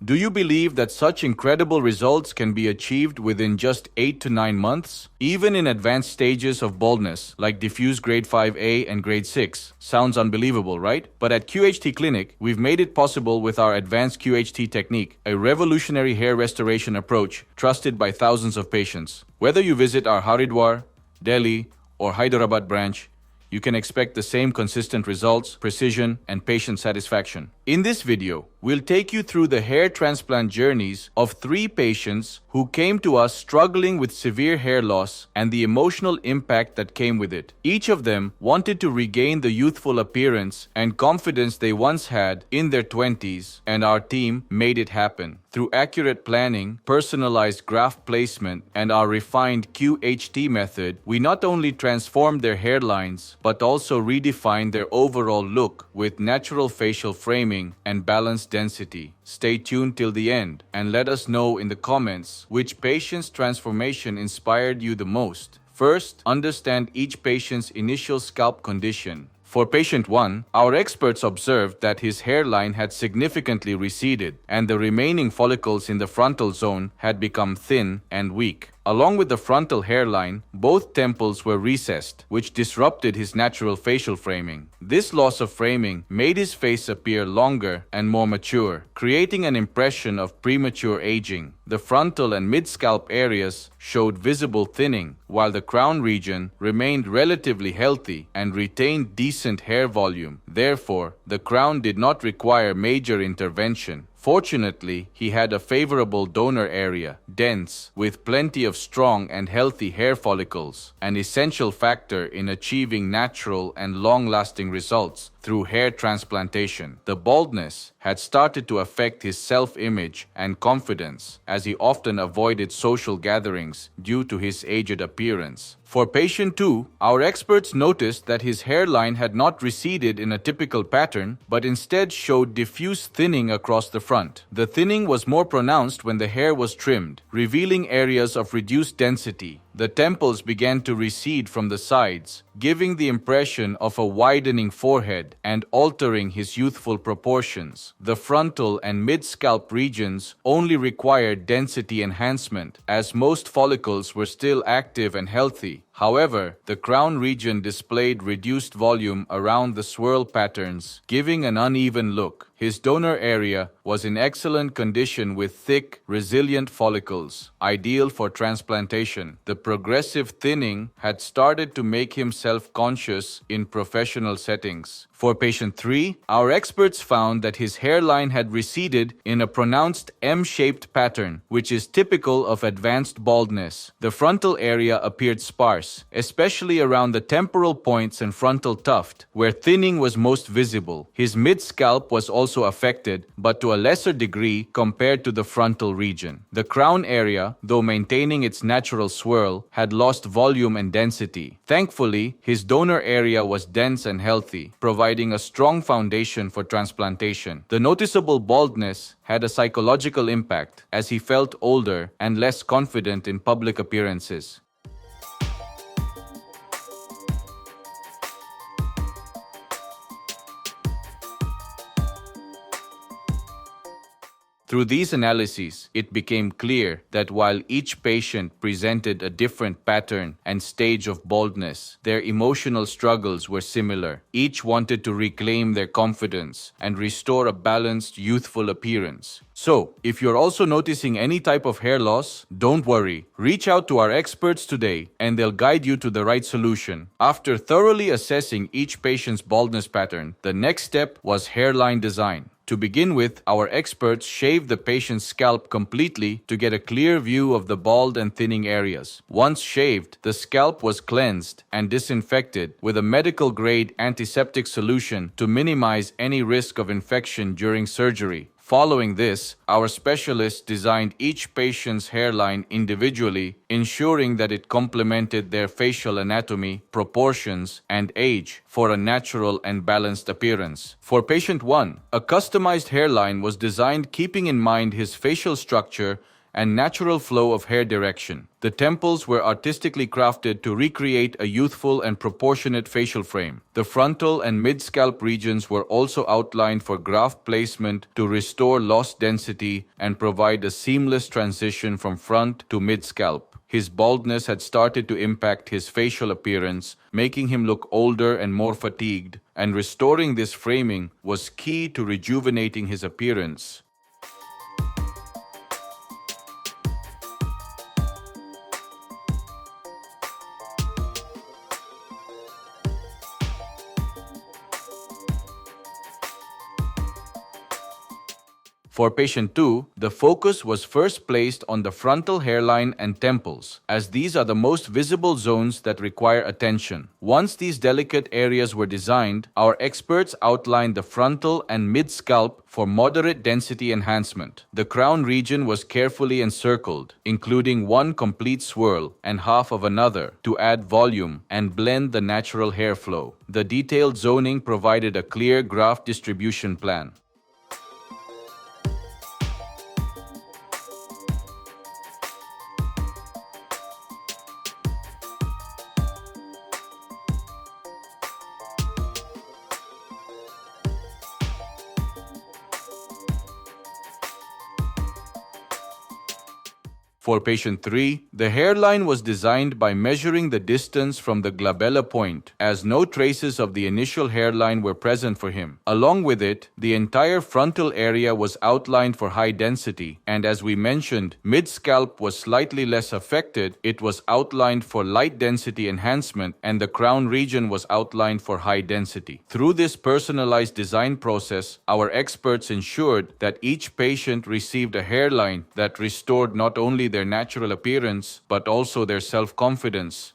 Do you believe that such incredible results can be achieved within just 8 to 9 months? Even in advanced stages of baldness, like diffuse grade 5A and grade 6. Sounds unbelievable, right? But at QHT Clinic, we've made it possible with our advanced QHT technique, a revolutionary hair restoration approach trusted by thousands of patients. Whether you visit our Haridwar, Delhi, or Hyderabad branch, you can expect the same consistent results, precision, and patient satisfaction. In this video, we'll take you through the hair transplant journeys of 3 patients who came to us struggling with severe hair loss and the emotional impact that came with it. Each of them wanted to regain the youthful appearance and confidence they once had in their 20s, and our team made it happen. Through accurate planning, personalized graft placement, and our refined QHT method, we not only transformed their hairlines, but also redefined their overall look with natural facial framing and balanced density. Stay tuned till the end and let us know in the comments which patient's transformation inspired you the most. First, understand each patient's initial scalp condition. For patient 1, our experts observed that his hairline had significantly receded and the remaining follicles in the frontal zone had become thin and weak. Along with the frontal hairline, both temples were recessed, which disrupted his natural facial framing. This loss of framing made his face appear longer and more mature, creating an impression of premature aging. The frontal and mid-scalp areas showed visible thinning, while the crown region remained relatively healthy and retained decent hair volume. Therefore, the crown did not require major intervention. Fortunately, he had a favorable donor area, dense, with plenty of strong and healthy hair follicles, an essential factor in achieving natural and long-lasting results through hair transplantation. The baldness had started to affect his self-image and confidence, as he often avoided social gatherings due to his aged appearance. For patient 2, our experts noticed that his hairline had not receded in a typical pattern, but instead showed diffuse thinning across the front. The thinning was more pronounced when the hair was trimmed, revealing areas of reduced density. The temples began to recede from the sides, giving the impression of a widening forehead and altering his youthful proportions. The frontal and mid-scalp regions only required density enhancement, as most follicles were still active and healthy. However, the crown region displayed reduced volume around the swirl patterns, giving an uneven look. His donor area was in excellent condition with thick, resilient follicles, ideal for transplantation. The progressive thinning had started to make him self-conscious in professional settings. For patient 3, our experts found that his hairline had receded in a pronounced M-shaped pattern, which is typical of advanced baldness. The frontal area appeared sparse, especially around the temporal points and frontal tuft, where thinning was most visible. His mid-scalp was also affected, but to a lesser degree compared to the frontal region. The crown area, though maintaining its natural swirl, had lost volume and density. Thankfully, his donor area was dense and healthy, providing a strong foundation for transplantation. The noticeable baldness had a psychological impact, as he felt older and less confident in public appearances. Through these analyses, it became clear that while each patient presented a different pattern and stage of baldness, their emotional struggles were similar. Each wanted to reclaim their confidence and restore a balanced, youthful appearance. So, if you're also noticing any type of hair loss, don't worry. Reach out to our experts today and they'll guide you to the right solution. After thoroughly assessing each patient's baldness pattern, the next step was hairline design. To begin with, our experts shaved the patient's scalp completely to get a clear view of the bald and thinning areas. Once shaved, the scalp was cleansed and disinfected with a medical-grade antiseptic solution to minimize any risk of infection during surgery. Following this, our specialists designed each patient's hairline individually, ensuring that it complemented their facial anatomy, proportions, and age for a natural and balanced appearance. For patient 1, a customized hairline was designed keeping in mind his facial structure and natural flow of hair direction. The temples were artistically crafted to recreate a youthful and proportionate facial frame. The frontal and mid-scalp regions were also outlined for graft placement to restore lost density and provide a seamless transition from front to mid-scalp. His baldness had started to impact his facial appearance, making him look older and more fatigued, and restoring this framing was key to rejuvenating his appearance. For patient 2, the focus was first placed on the frontal hairline and temples, as these are the most visible zones that require attention. Once these delicate areas were designed, our experts outlined the frontal and mid-scalp for moderate density enhancement. The crown region was carefully encircled, including one complete swirl and half of another, to add volume and blend the natural hair flow. The detailed zoning provided a clear graft distribution plan. For patient 3, the hairline was designed by measuring the distance from the glabella point, as no traces of the initial hairline were present for him. Along with it, the entire frontal area was outlined for high density, and as we mentioned, mid-scalp was slightly less affected. It was outlined for light density enhancement, and the crown region was outlined for high density. Through this personalized design process, our experts ensured that each patient received a hairline that restored not only their natural appearance, but also their self-confidence.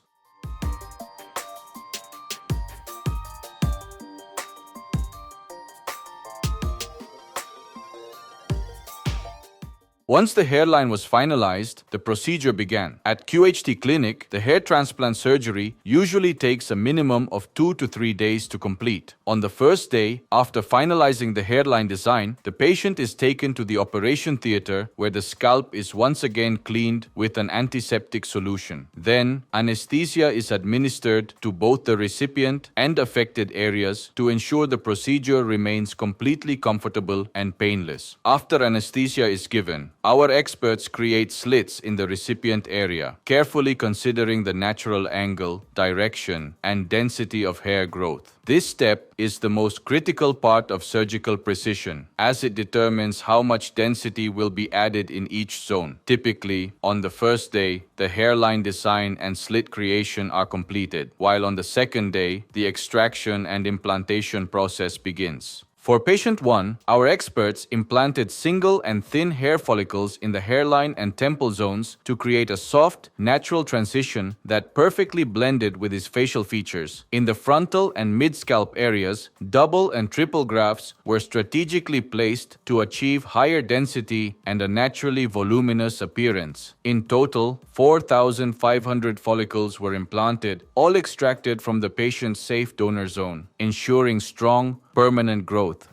Once the hairline was finalized, the procedure began. At QHT Clinic, the hair transplant surgery usually takes a minimum of 2 to 3 days to complete. On the first day, after finalizing the hairline design, the patient is taken to the operation theater where the scalp is once again cleaned with an antiseptic solution. Then, anesthesia is administered to both the recipient and affected areas to ensure the procedure remains completely comfortable and painless. After anesthesia is given, our experts create slits in the recipient area, carefully considering the natural angle, direction, and density of hair growth. This step is the most critical part of surgical precision, as it determines how much density will be added in each zone. Typically, on the first day, the hairline design and slit creation are completed, while on the second day, the extraction and implantation process begins. For patient 1, our experts implanted single and thin hair follicles in the hairline and temple zones to create a soft, natural transition that perfectly blended with his facial features. In the frontal and mid-scalp areas, double and triple grafts were strategically placed to achieve higher density and a naturally voluminous appearance. In total, 4,500 follicles were implanted, all extracted from the patient's safe donor zone, ensuring strong, permanent growth.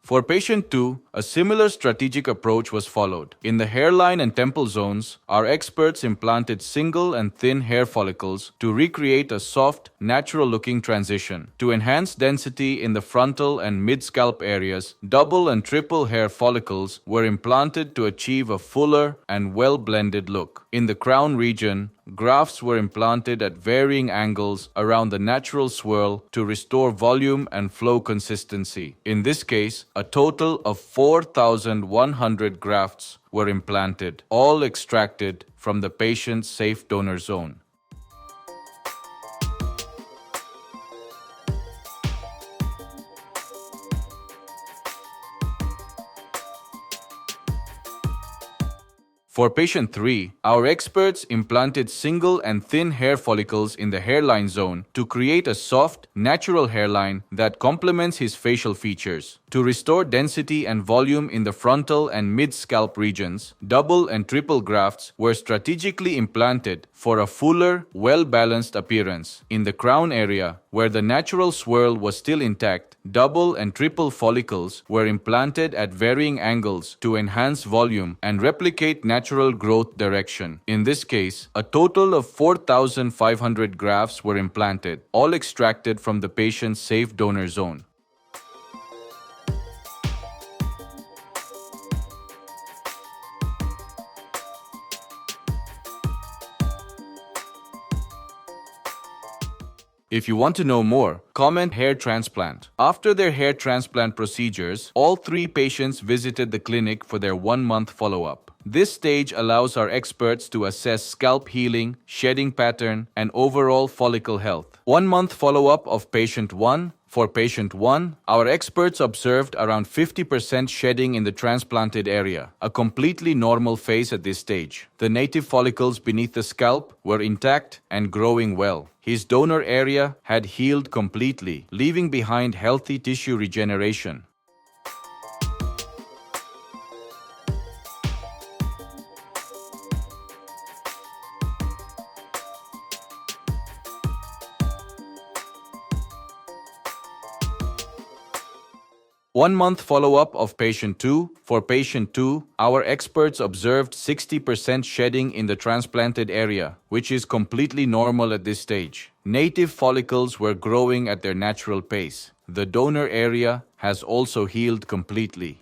For patient 2, a similar strategic approach was followed. In the hairline and temple zones, our experts implanted single and thin hair follicles to recreate a soft, natural-looking transition. To enhance density in the frontal and mid-scalp areas, double and triple hair follicles were implanted to achieve a fuller and well-blended look. In the crown region, grafts were implanted at varying angles around the natural swirl to restore volume and flow consistency. In this case, a total of 4,100 grafts were implanted, all extracted from the patient's safe donor zone. For patient 3, our experts implanted single and thin hair follicles in the hairline zone to create a soft, natural hairline that complements his facial features. To restore density and volume in the frontal and mid-scalp regions, double and triple grafts were strategically implanted for a fuller, well-balanced appearance. In the crown area, where the natural swirl was still intact, double and triple follicles were implanted at varying angles to enhance volume and replicate natural growth direction. In this case, a total of 4,500 grafts were implanted, all extracted from the patient's safe donor zone. If you want to know more, comment hair transplant. After their hair transplant procedures, all 3 patients visited the clinic for their 1-month follow-up. This stage allows our experts to assess scalp healing, shedding pattern, and overall follicle health. 1-month follow-up of patient 1. For patient 1, our experts observed around 50% shedding in the transplanted area, a completely normal phase at this stage. The native follicles beneath the scalp were intact and growing well. His donor area had healed completely, leaving behind healthy tissue regeneration. One-month follow-up of patient 2. For patient 2, our experts observed 60% shedding in the transplanted area, which is completely normal at this stage. Native follicles were growing at their natural pace. The donor area has also healed completely.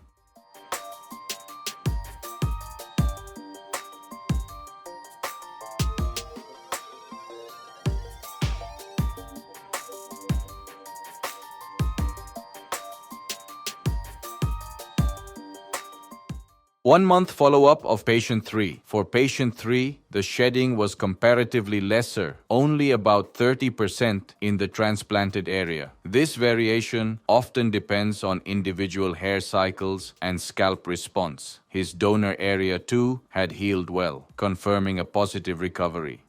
One-month follow-up of patient 3. For patient 3, the shedding was comparatively lesser, only about 30% in the transplanted area. This variation often depends on individual hair cycles and scalp response. His donor area too had healed well, confirming a positive recovery.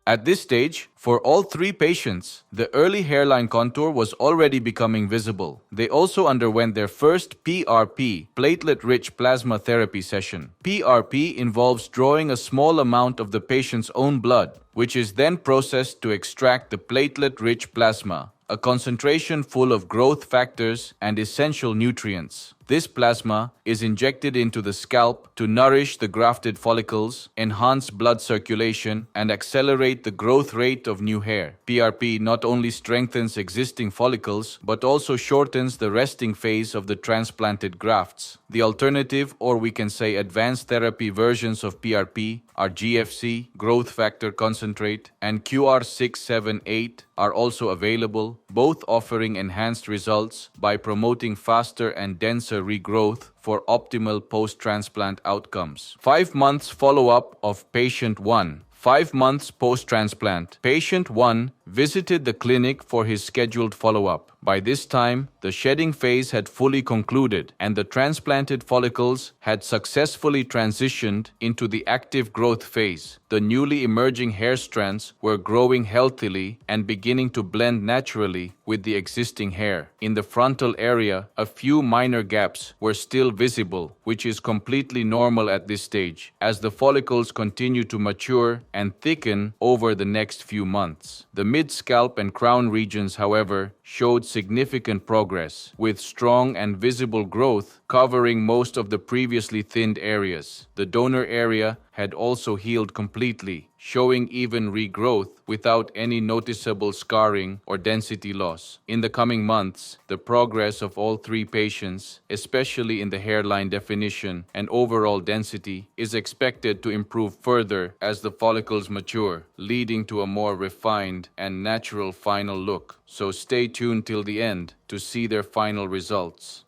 At this stage, for all 3 patients, the early hairline contour was already becoming visible. They also underwent their first PRP, platelet-rich plasma therapy session. PRP involves drawing a small amount of the patient's own blood, which is then processed to extract the platelet-rich plasma, a concentration full of growth factors and essential nutrients. This plasma is injected into the scalp to nourish the grafted follicles, enhance blood circulation, and accelerate the growth rate of new hair. PRP not only strengthens existing follicles, but also shortens the resting phase of the transplanted grafts. The alternative, or we can say advanced therapy versions of PRP, are GFC, growth factor concentrate, and QR678 are also available, both offering enhanced results by promoting faster and denser regrowth for optimal post-transplant outcomes. 5 months follow-up of patient 1. 5 months post-transplant, patient 1 visited the clinic for his scheduled follow-up. By this time, the shedding phase had fully concluded and the transplanted follicles had successfully transitioned into the active growth phase. The newly emerging hair strands were growing healthily and beginning to blend naturally with the existing hair. In the frontal area, a few minor gaps were still visible, which is completely normal at this stage, as the follicles continue to mature and thicken over the next few months. The mid-scalp and crown regions, however, showed significant progress, with strong and visible growth covering most of the previously thinned areas. The donor area had also healed completely, showing even regrowth without any noticeable scarring or density loss. In the coming months, the progress of all 3 patients, especially in the hairline definition and overall density, is expected to improve further as the follicles mature, leading to a more refined and natural final look. So stay tuned till the end to see their final results.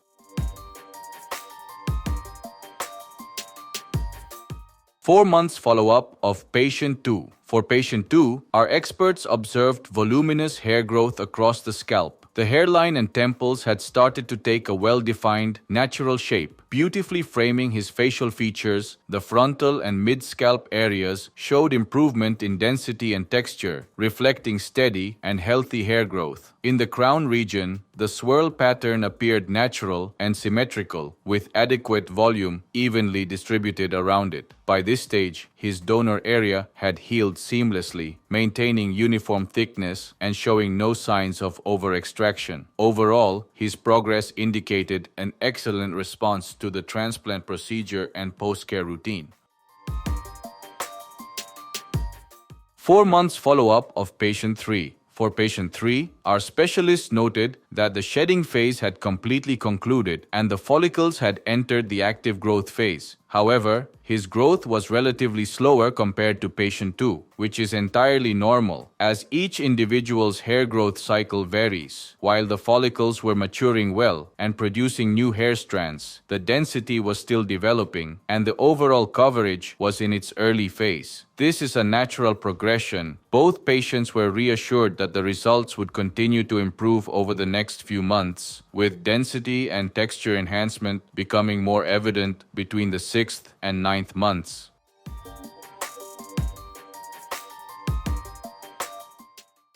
4 months follow-up of patient 2. For patient 2, our experts observed voluminous hair growth across the scalp. The hairline and temples had started to take a well-defined, natural shape, beautifully framing his facial features. The frontal and mid-scalp areas showed improvement in density and texture, reflecting steady and healthy hair growth. In the crown region, the swirl pattern appeared natural and symmetrical, with adequate volume evenly distributed around it. By this stage, his donor area had healed seamlessly, maintaining uniform thickness and showing no signs of overextraction. Overall, his progress indicated an excellent response to the transplant procedure and post-care routine. 4 months follow-up of patient 3. For patient 3, our specialists noted that the shedding phase had completely concluded and the follicles had entered the active growth phase. However, his growth was relatively slower compared to patient 2, which is entirely normal, as each individual's hair growth cycle varies. While the follicles were maturing well and producing new hair strands, the density was still developing and the overall coverage was in its early phase. This is a natural progression. Both patients were reassured that the results would continue to improve over the next few months, with density and texture enhancement becoming more evident between the 6th and 9th months.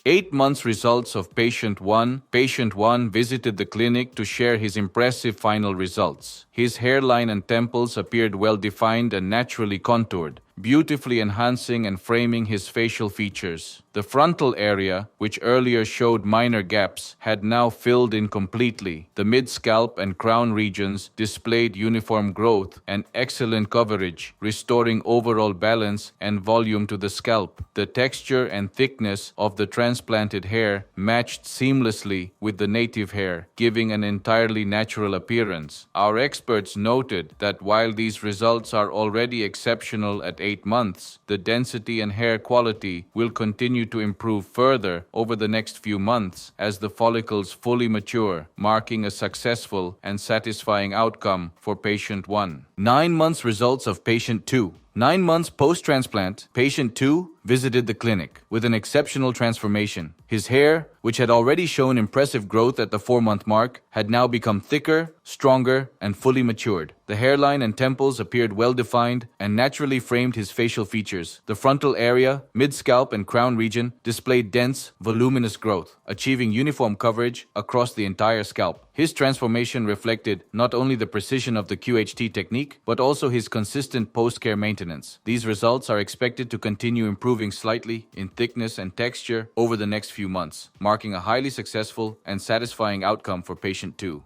8 months results of patient 1. Patient 1 visited the clinic to share his impressive final results. His hairline and temples appeared well defined and naturally contoured, beautifully enhancing and framing his facial features. The frontal area, which earlier showed minor gaps, had now filled in completely. The mid-scalp and crown regions displayed uniform growth and excellent coverage, restoring overall balance and volume to the scalp. The texture and thickness of the transplanted hair matched seamlessly with the native hair, giving an entirely natural appearance. Our experts noted that while these results are already exceptional at 8 months, the density and hair quality will continue to improve further over the next few months as the follicles fully mature, marking a successful and satisfying outcome for patient 1. 9 months results of patient 2. 9 months post-transplant, patient 2 visited the clinic with an exceptional transformation. His hair, which had already shown impressive growth at the 4-month mark, had now become thicker, stronger, and fully matured. The hairline and temples appeared well-defined and naturally framed his facial features. The frontal area, mid-scalp, and crown region displayed dense, voluminous growth, achieving uniform coverage across the entire scalp. His transformation reflected not only the precision of the QHT technique, but also his consistent post-care maintenance. These results are expected to continue improving slightly in thickness and texture over the next few months, marking a highly successful and satisfying outcome for patient 2.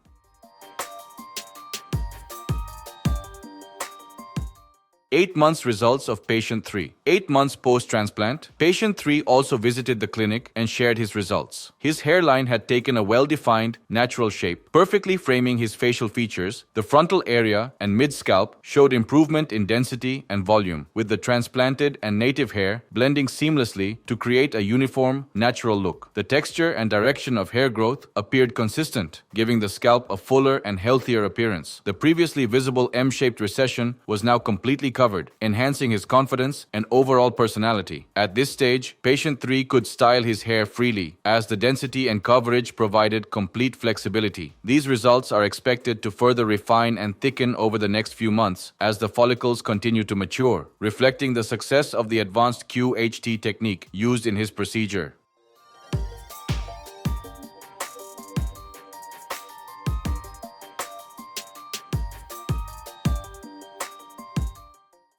8 months results of patient 3. 8 months post-transplant, patient 3 also visited the clinic and shared his results. His hairline had taken a well-defined, natural shape, perfectly framing his facial features. The frontal area and mid-scalp showed improvement in density and volume, with the transplanted and native hair blending seamlessly to create a uniform, natural look. The texture and direction of hair growth appeared consistent, giving the scalp a fuller and healthier appearance. The previously visible M-shaped recession was now completely covered, enhancing his confidence and overall personality. At this stage, patient 3 could style his hair freely, as the density and coverage provided complete flexibility. These results are expected to further refine and thicken over the next few months as the follicles continue to mature, reflecting the success of the advanced QHT technique used in his procedure.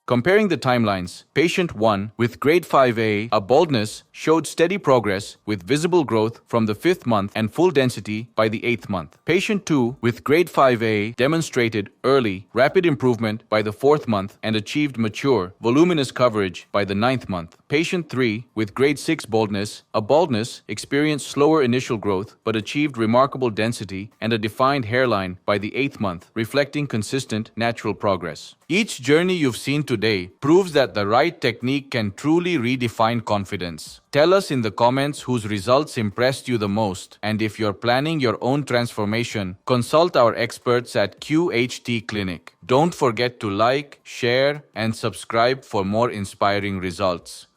Comparing the timelines, patient 1 with grade 5A, a baldness, showed steady progress with visible growth from the 5th month and full density by the 8th month. Patient 2 with grade 5A demonstrated early, rapid improvement by the 4th month and achieved mature, voluminous coverage by the 9th month. Patient 3 with grade 6 baldness, a baldness, experienced slower initial growth but achieved remarkable density and a defined hairline by the 8th month, reflecting consistent, natural progress. Each journey you've seen today proves that the right technique can truly redefine confidence. Tell us in the comments whose results impressed you the most, and if you're planning your own transformation, consult our experts at QHT Clinic. Don't forget to like, share, and subscribe for more inspiring results.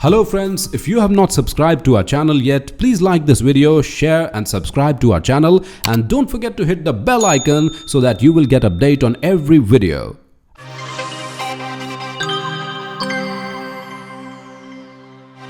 Hello friends, if you have not subscribed to our channel yet, please like this video, share and subscribe to our channel, and don't forget to hit the bell icon so that you will get update on every video.